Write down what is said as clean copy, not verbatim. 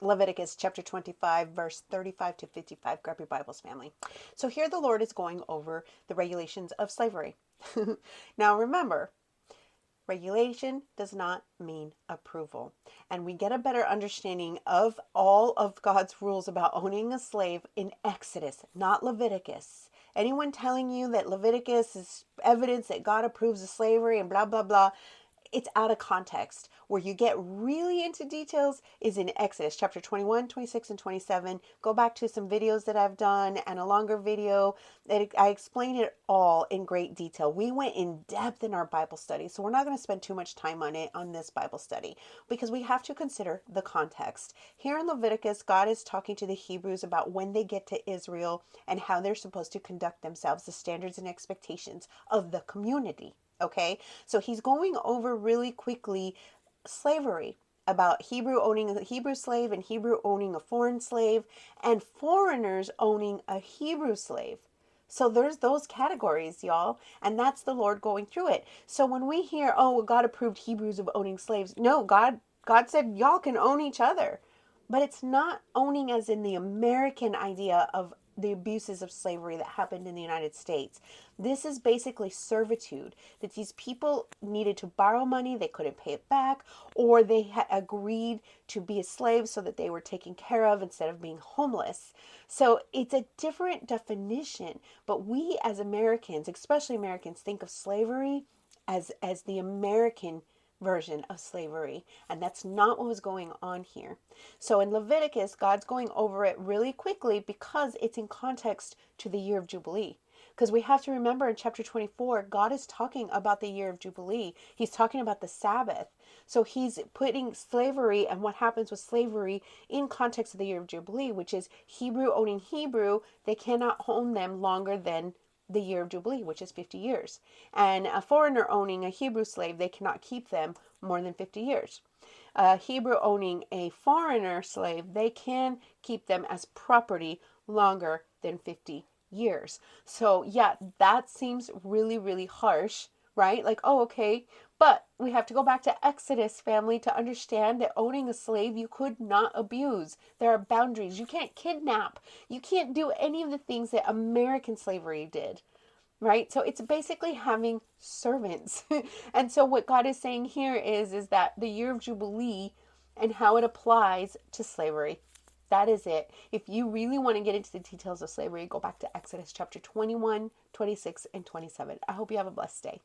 Leviticus chapter 25, verse 35 to 55. Grab your Bibles, family. So here the Lord is going over the regulations of slavery. Now remember, regulation does not mean approval. And we get a better understanding of all of God's rules about owning a slave in Exodus, not Leviticus. Anyone telling you that Leviticus is evidence that God approves of slavery and blah, blah, blah, it's out of context. Where you get really into details is in Exodus chapter 21, 26, and 27. Go back to some videos that I've done and a longer video that I explained it all in great detail. We went in depth in our Bible study, so we're not going to spend too much time on it on this Bible study because we have to consider the context. Here in Leviticus, God is talking to the Hebrews about when they get to Israel and how they're supposed to conduct themselves, the standards and expectations of the community. Okay, so he's going over really quickly slavery, about Hebrew owning a Hebrew slave and Hebrew owning a foreign slave and foreigners owning a Hebrew slave. So there's those categories, y'all, and that's the Lord going through it. So when we hear, oh, well, God approved Hebrews of owning slaves, no, God said y'all can own each other. But it's not owning as in the American idea of the abuses of slavery that happened in the United States. This is basically servitude, that these people needed to borrow money, they couldn't pay it back, or they had agreed to be a slave so that they were taken care of instead of being homeless. So it's a different definition, but we as Americans, especially Americans, think of slavery as the American version of slavery, and that's not what was going on here. So in Leviticus, God's going over it really quickly because it's in context to the year of Jubilee. Because we have to remember in chapter 24, God is talking about the year of Jubilee. He's talking about the Sabbath. So he's putting slavery and what happens with slavery in context of the year of Jubilee, which is Hebrew owning Hebrew. They cannot own them longer than the year of Jubilee, which is 50 years. And a foreigner owning a Hebrew slave, they cannot keep them more than 50 years. A Hebrew owning a foreigner slave, they can keep them as property longer than 50 years. So yeah, that seems really, really harsh, right? Like, oh, okay. But we have to go back to Exodus, family, to understand that owning a slave you could not abuse. There are boundaries. You can't kidnap. You can't do any of the things that American slavery did, right? So it's basically having servants. And so what God is saying here is that the year of Jubilee and how it applies to slavery. That is it. If you really want to get into the details of slavery, go back to Exodus chapter 21, 26, and 27. I hope you have a blessed day.